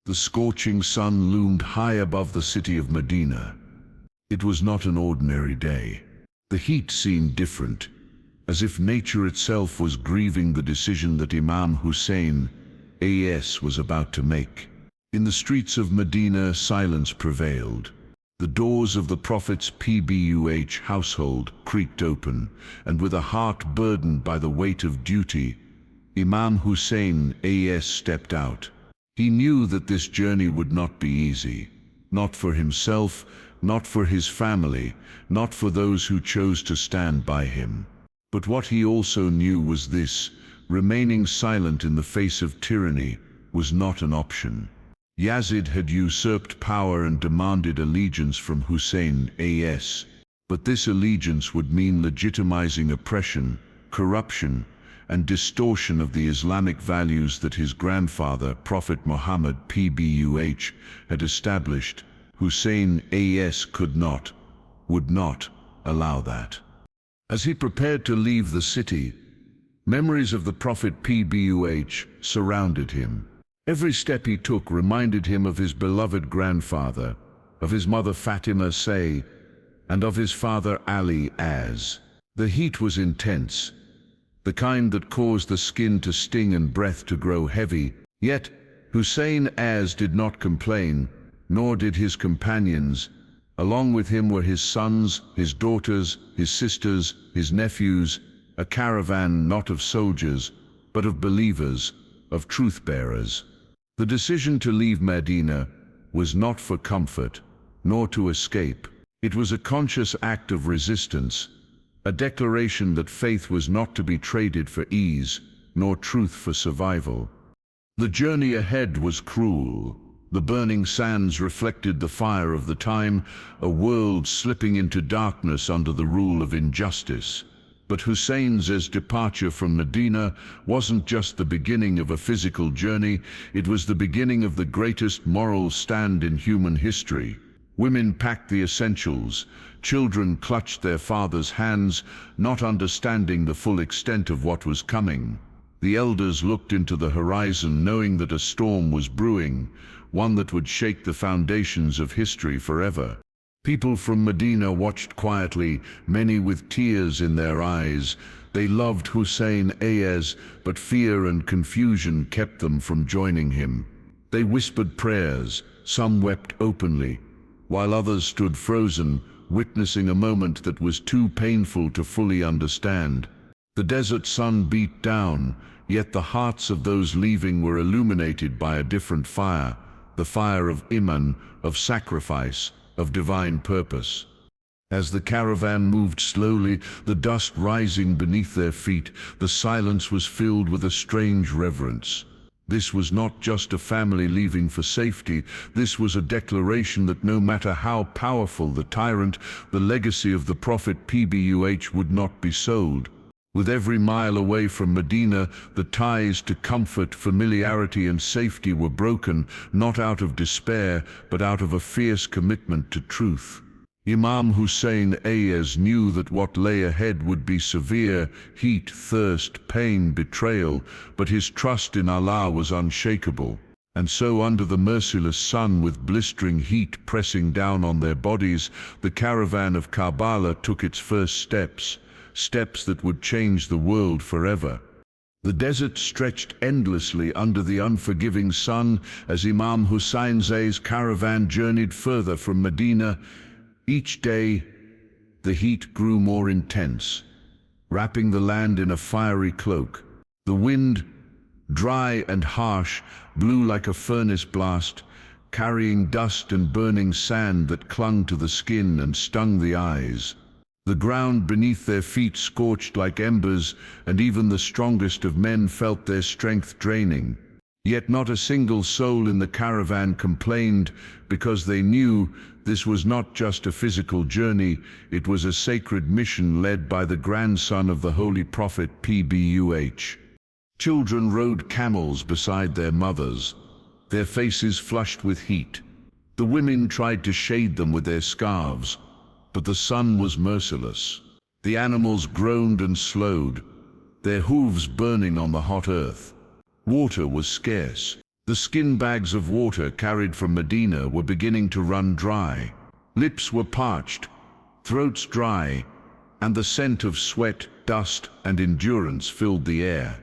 The scorching sun loomed high above the city of Medina. It was not an ordinary day. The heat seemed different, as if nature itself was grieving the decision that Imam Hussain, AS, was about to make. In the streets of Medina, silence prevailed. The doors of the Prophet's PBUH household creaked open, and with a heart burdened by the weight of duty, Imam Hussain, AS, stepped out. He knew that this journey would not be easy, not for himself, not for his family, not for those who chose to stand by him. But what he also knew was this: remaining silent in the face of tyranny was not an option. Yazid had usurped power and demanded allegiance from Hussein, AS. But this allegiance would mean legitimizing oppression, corruption, and distortion of the Islamic values that his grandfather, Prophet Muhammad PBUH, had established. Hussein, AS, would not allow that. As he prepared to leave the city, memories of the Prophet PBUH surrounded him. Every step he took reminded him of his beloved grandfather, of his mother Fatima Say, and of his father Ali Az. The heat was intense, the kind that caused the skin to sting and breath to grow heavy. Yet Hussein Az did not complain, nor did his companions. Along with him were his sons, his daughters, his sisters, his nephews, a caravan not of soldiers, but of believers, of truth-bearers. The decision to leave Medina was not for comfort, nor to escape. It was a conscious act of resistance, a declaration that faith was not to be traded for ease, nor truth for survival. The journey ahead was cruel. The burning sands reflected the fire of the time, a world slipping into darkness under the rule of injustice. But Hussein's departure from Medina wasn't just the beginning of a physical journey, it was the beginning of the greatest moral stand in human history. Women packed the essentials, children clutched their fathers' hands, not understanding the full extent of what was coming. The elders looked into the horizon, knowing that a storm was brewing, one that would shake the foundations of history forever. People from Medina watched quietly, many with tears in their eyes. They loved Hussein AS, but fear and confusion kept them from joining him. They whispered prayers, some wept openly, while others stood frozen, witnessing a moment that was too painful to fully understand. The desert sun beat down, yet the hearts of those leaving were illuminated by a different fire, the fire of Iman, of sacrifice, of divine purpose. As the caravan moved slowly, the dust rising beneath their feet, the silence was filled with a strange reverence. This was not just a family leaving for safety, this was a declaration that no matter how powerful the tyrant, the legacy of the Prophet PBUH would not be sold. With every mile away from Medina, the ties to comfort, familiarity, and safety were broken, not out of despair, but out of a fierce commitment to truth. Imam Hussain AS knew that what lay ahead would be severe: heat, thirst, pain, betrayal, but his trust in Allah was unshakable. And so, under the merciless sun, with blistering heat pressing down on their bodies, the caravan of Karbala took its first steps that would change the world forever. The desert stretched endlessly under the unforgiving sun as Imam Hussein's caravan journeyed further from Medina. Each day, the heat grew more intense, wrapping the land in a fiery cloak. The wind, dry and harsh, blew like a furnace blast, carrying dust and burning sand that clung to the skin and stung the eyes. The ground beneath their feet scorched like embers, and even the strongest of men felt their strength draining. Yet not a single soul in the caravan complained, because they knew this was not just a physical journey, it was a sacred mission led by the grandson of the Holy Prophet PBUH. Children rode camels beside their mothers, their faces flushed with heat. The women tried to shade them with their scarves, but the sun was merciless. The animals groaned and slowed, their hooves burning on the hot earth. Water was scarce. The skin bags of water carried from Medina were beginning to run dry. Lips were parched, throats dry, and the scent of sweat, dust, and endurance filled the air.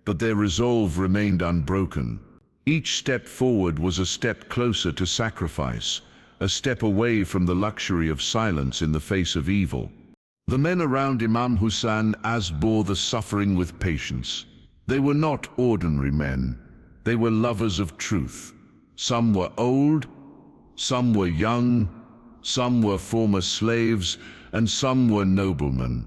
But their resolve remained unbroken. Each step forward was a step closer to sacrifice, a step away from the luxury of silence in the face of evil. The men around Imam Hussain bore the suffering with patience. They were not ordinary men. They were lovers of truth. Some were old, some were young, some were former slaves, and some were noblemen.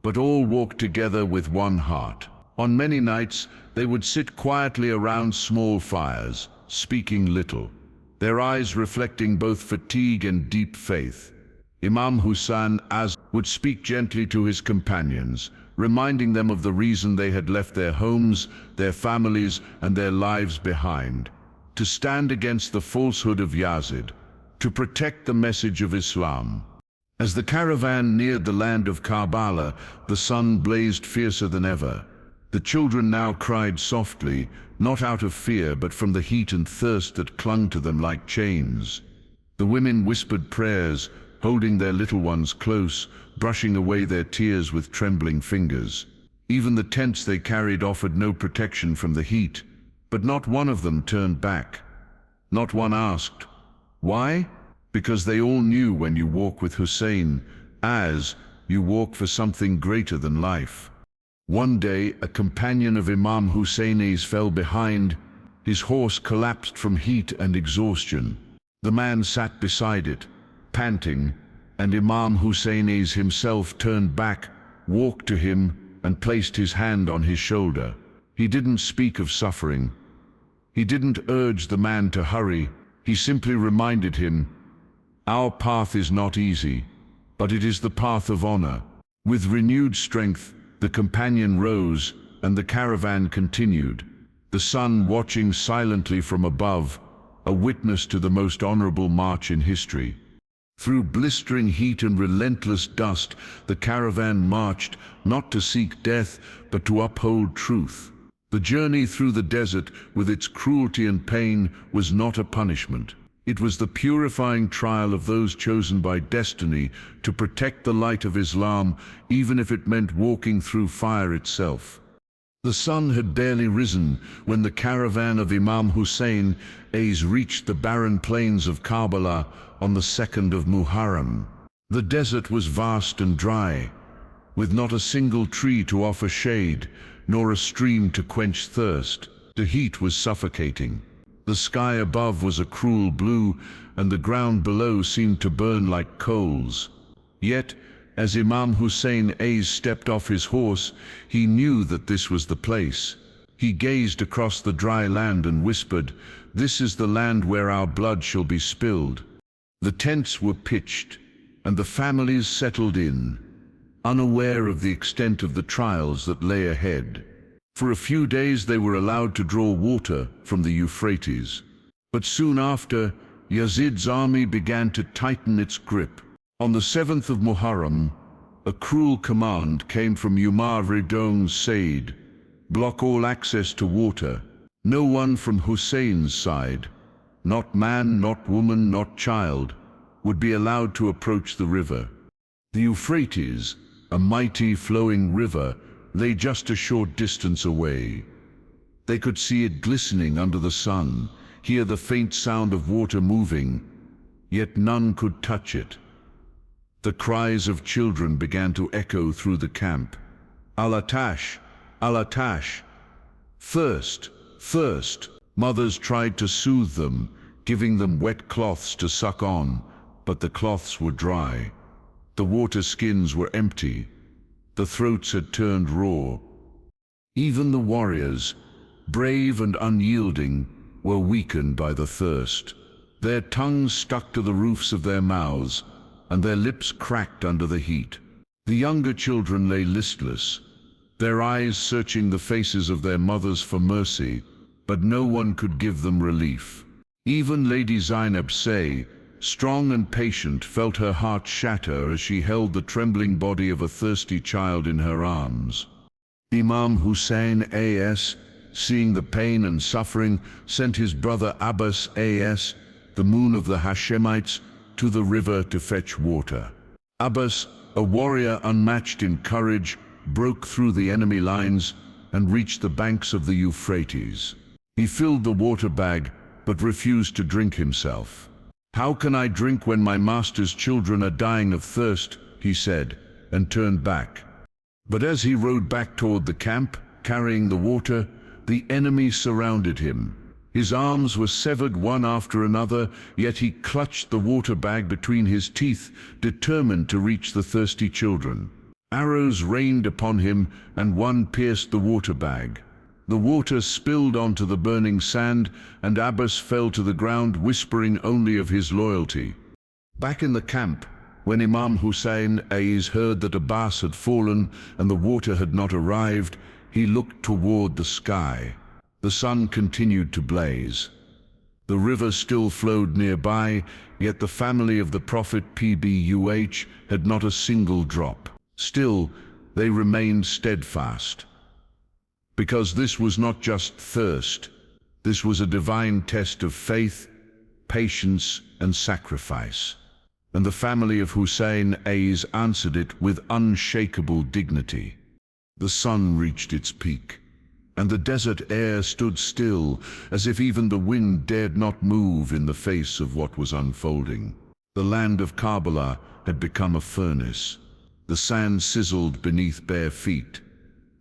But all walked together with one heart. On many nights, they would sit quietly around small fires, speaking little, their eyes reflecting both fatigue and deep faith. Imam Hussain would speak gently to his companions, reminding them of the reason they had left their homes, their families, and their lives behind, to stand against the falsehood of Yazid, to protect the message of Islam. As the caravan neared the land of Karbala, the sun blazed fiercer than ever. The children now cried softly, not out of fear, but from the heat and thirst that clung to them like chains. The women whispered prayers, holding their little ones close, brushing away their tears with trembling fingers. Even the tents they carried offered no protection from the heat, but not one of them turned back. Not one asked, why? Because they all knew when you walk with Hussein, you walk for something greater than life. One day, a companion of Imam Hussein's fell behind. His horse collapsed from heat and exhaustion. The man sat beside it, panting, and Imam Hussein's himself turned back, walked to him, and placed his hand on his shoulder. He didn't speak of suffering. He didn't urge the man to hurry. He simply reminded him, "Our path is not easy, but it is the path of honor." With renewed strength, the companion rose, and the caravan continued, the sun watching silently from above, a witness to the most honorable march in history. Through blistering heat and relentless dust, the caravan marched, not to seek death, but to uphold truth. The journey through the desert, with its cruelty and pain, was not a punishment. It was the purifying trial of those chosen by destiny to protect the light of Islam, even if it meant walking through fire itself. The sun had barely risen when the caravan of Imam Hussain reached the barren plains of Karbala on the 2nd of Muharram. The desert was vast and dry, with not a single tree to offer shade, nor a stream to quench thirst. The heat was suffocating. The sky above was a cruel blue, and the ground below seemed to burn like coals. Yet, as Imam Hussain stepped off his horse, he knew that this was the place. He gazed across the dry land and whispered, "This is the land where our blood shall be spilled." The tents were pitched, and the families settled in, unaware of the extent of the trials that lay ahead. For a few days they were allowed to draw water from the Euphrates. But soon after, Yazid's army began to tighten its grip. On the 7th of Muharram, a cruel command came from Umar ibn Said: block all access to water. No one from Hussein's side, not man, not woman, not child, would be allowed to approach the river. The Euphrates, a mighty flowing river, lay just a short distance away. They could see it glistening under the sun, hear the faint sound of water moving, yet none could touch it. The cries of children began to echo through the camp. Al-Atash, Al-Atash, thirst, thirst. Mothers tried to soothe them, giving them wet cloths to suck on, but the cloths were dry. The water skins were empty. The throats had turned raw. Even the warriors, brave and unyielding, were weakened by the thirst. Their tongues stuck to the roofs of their mouths, and their lips cracked under the heat. The younger children lay listless, their eyes searching the faces of their mothers for mercy, but no one could give them relief. Even Lady Zainab, strong and patient, felt her heart shatter as she held the trembling body of a thirsty child in her arms. Imam Hussain seeing the pain and suffering, sent his brother Abbas, the moon of the Hashemites, to the river to fetch water. Abbas, a warrior unmatched in courage, broke through the enemy lines and reached the banks of the Euphrates. He filled the water bag, but refused to drink himself. "How can I drink when my master's children are dying of thirst?" he said, and turned back. But as he rode back toward the camp, carrying the water, the enemy surrounded him. His arms were severed one after another, yet he clutched the water bag between his teeth, determined to reach the thirsty children. Arrows rained upon him, and one pierced the water bag. The water spilled onto the burning sand, and Abbas fell to the ground, whispering only of his loyalty. Back in the camp, when Imam Hussain heard that Abbas had fallen and the water had not arrived, he looked toward the sky. The sun continued to blaze. The river still flowed nearby, yet the family of the Prophet PBUH had not a single drop. Still, they remained steadfast. Because this was not just thirst, this was a divine test of faith, patience, and sacrifice. And the family of Hussein answered it with unshakable dignity. The sun reached its peak, and the desert air stood still, as if even the wind dared not move in the face of what was unfolding. The land of Karbala had become a furnace. The sand sizzled beneath bare feet,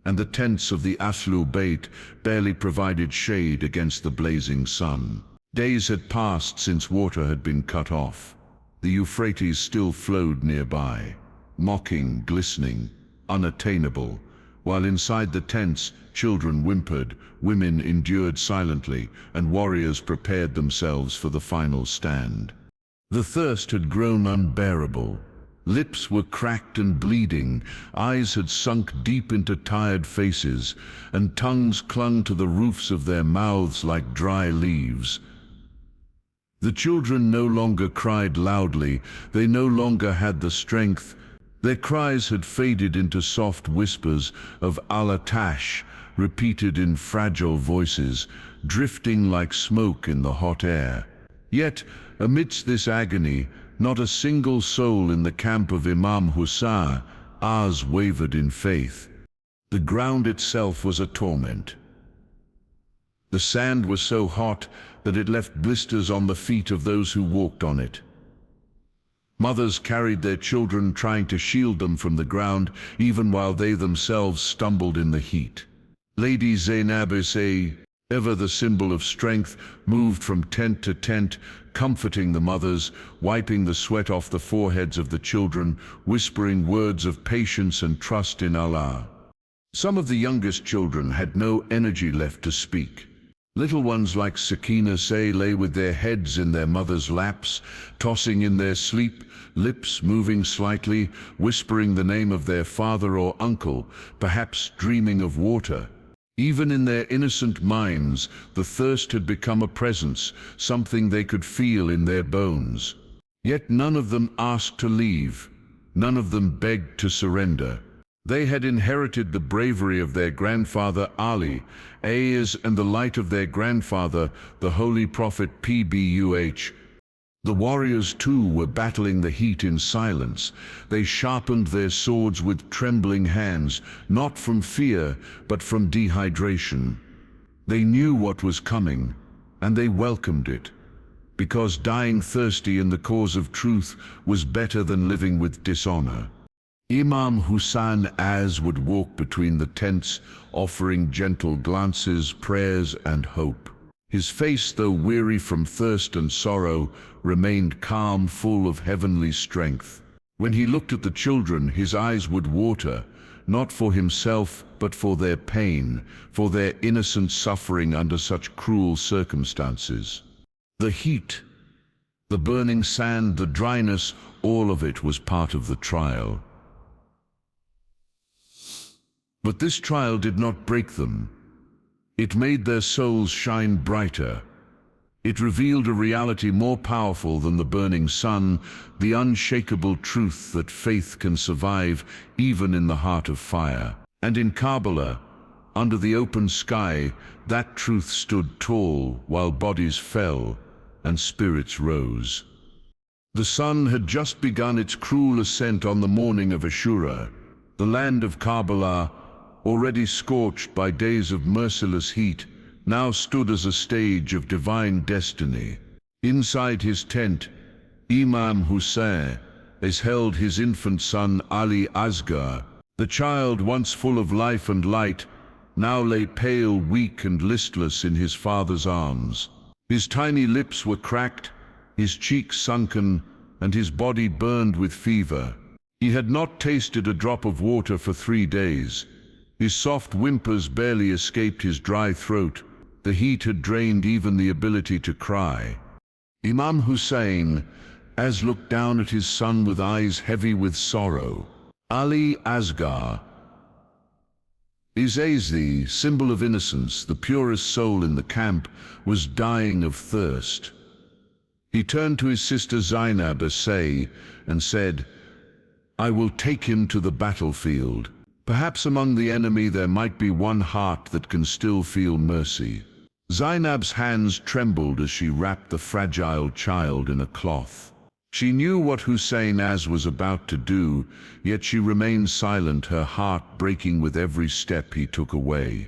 and the tents of the Ahlul Bayt barely provided shade against the blazing sun. Days had passed since water had been cut off. The Euphrates still flowed nearby, mocking, glistening, unattainable, while inside the tents, children whimpered, women endured silently, and warriors prepared themselves for the final stand. The thirst had grown unbearable. Lips were cracked and bleeding, eyes had sunk deep into tired faces, and tongues clung to the roofs of their mouths like dry leaves. The children no longer cried loudly, they no longer had the strength. Their cries had faded into soft whispers of Allah-tash, repeated in fragile voices, drifting like smoke in the hot air. Yet, amidst this agony, not a single soul in the camp of Imam Hussain wavered in faith. The ground itself was a torment. The sand was so hot that it left blisters on the feet of those who walked on it. Mothers carried their children, trying to shield them from the ground, even while they themselves stumbled in the heat. Lady Zainab, ever the symbol of strength, moved from tent to tent, comforting the mothers, wiping the sweat off the foreheads of the children, whispering words of patience and trust in Allah. Some of the youngest children had no energy left to speak. Little ones like Sakina lay with their heads in their mother's laps, tossing in their sleep, lips moving slightly, whispering the name of their father or uncle, perhaps dreaming of water. Even in their innocent minds, the thirst had become a presence, something they could feel in their bones. Yet none of them asked to leave. None of them begged to surrender. They had inherited the bravery of their grandfather Ali, and the light of their grandfather, the Holy Prophet PBUH. The warriors too were battling the heat in silence. They sharpened their swords with trembling hands, not from fear, but from dehydration. They knew what was coming, and they welcomed it, because dying thirsty in the cause of truth was better than living with dishonor. Imam Hussain would walk between the tents, offering gentle glances, prayers, and hope. His face, though weary from thirst and sorrow, remained calm, full of heavenly strength. When he looked at the children, his eyes would water, not for himself, but for their pain, for their innocent suffering under such cruel circumstances. The heat, the burning sand, the dryness, all of it was part of the trial. But this trial did not break them. It made their souls shine brighter. It revealed a reality more powerful than the burning sun, the unshakable truth that faith can survive even in the heart of fire. And in Karbala, under the open sky, that truth stood tall while bodies fell and spirits rose. The sun had just begun its cruel ascent on the morning of Ashura. The land of Karbala, already scorched by days of merciless heat, now stood as a stage of divine destiny. Inside his tent, Imam Hussain held his infant son Ali Asghar. The child, once full of life and light, now lay pale, weak and listless in his father's arms. His tiny lips were cracked, his cheeks sunken, and his body burned with fever. He had not tasted a drop of water for 3 days. His soft whimpers barely escaped his dry throat. The heat had drained even the ability to cry. Imam Hussain looked down at his son with eyes heavy with sorrow. Ali Asghar, the symbol of innocence, the purest soul in the camp, was dying of thirst. He turned to his sister Zainab and said, "I will take him to the battlefield. Perhaps among the enemy there might be one heart that can still feel mercy." Zainab's hands trembled as she wrapped the fragile child in a cloth. She knew what Hussain was about to do, yet she remained silent, her heart breaking with every step he took away.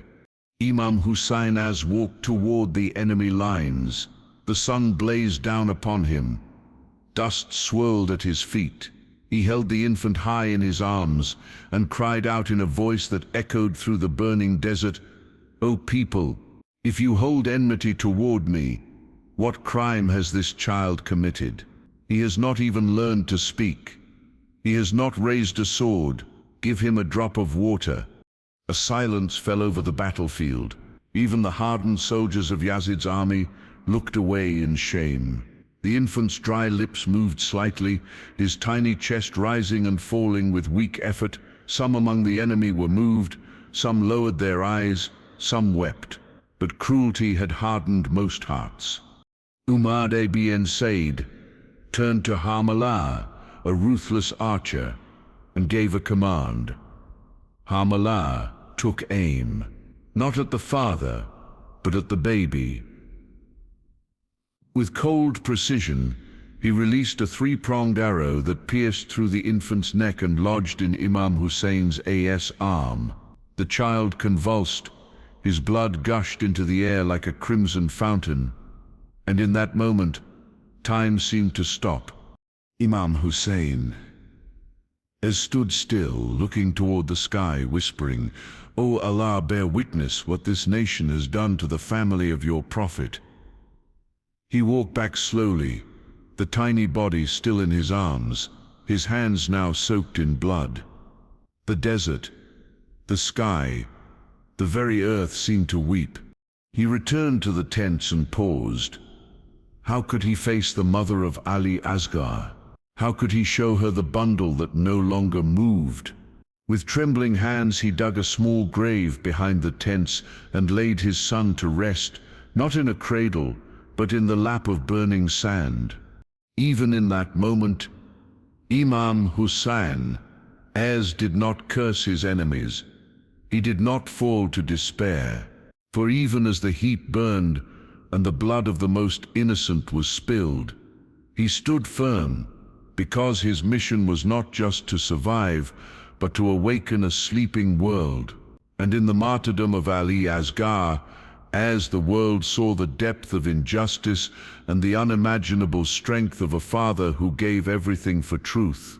Imam Hussain walked toward the enemy lines. The sun blazed down upon him. Dust swirled at his feet. He held the infant high in his arms and cried out in a voice that echoed through the burning desert, "O people, if you hold enmity toward me, what crime has this child committed? He has not even learned to speak. He has not raised a sword. Give him a drop of water." A silence fell over the battlefield. Even the hardened soldiers of Yazid's army looked away in shame. The infant's dry lips moved slightly, his tiny chest rising and falling with weak effort. Some among the enemy were moved, some lowered their eyes, some wept. But cruelty had hardened most hearts. Umar ibn Said turned to Harmalah, a ruthless archer, and gave a command. Harmalah took aim, not at the father, but at the baby. With cold precision, he released a 3-pronged arrow that pierced through the infant's neck and lodged in Imam Hussein's arm. The child convulsed, his blood gushed into the air like a crimson fountain, and in that moment, time seemed to stop. Imam Hussain stood still, looking toward the sky, whispering, "O Allah, bear witness what this nation has done to the family of your prophet." He walked back slowly, the tiny body still in his arms, his hands now soaked in blood. The desert, the sky, the very earth seemed to weep. He returned to the tents and paused. How could he face the mother of Ali Asghar? How could he show her the bundle that no longer moved? With trembling hands he dug a small grave behind the tents and laid his son to rest, not in a cradle, but in the lap of burning sand. Even in that moment, Imam Hussain did not curse his enemies. He did not fall to despair. For even as the heat burned and the blood of the most innocent was spilled, he stood firm, because his mission was not just to survive, but to awaken a sleeping world. And in the martyrdom of Ali Asghar, as the world saw the depth of injustice and the unimaginable strength of a father who gave everything for truth,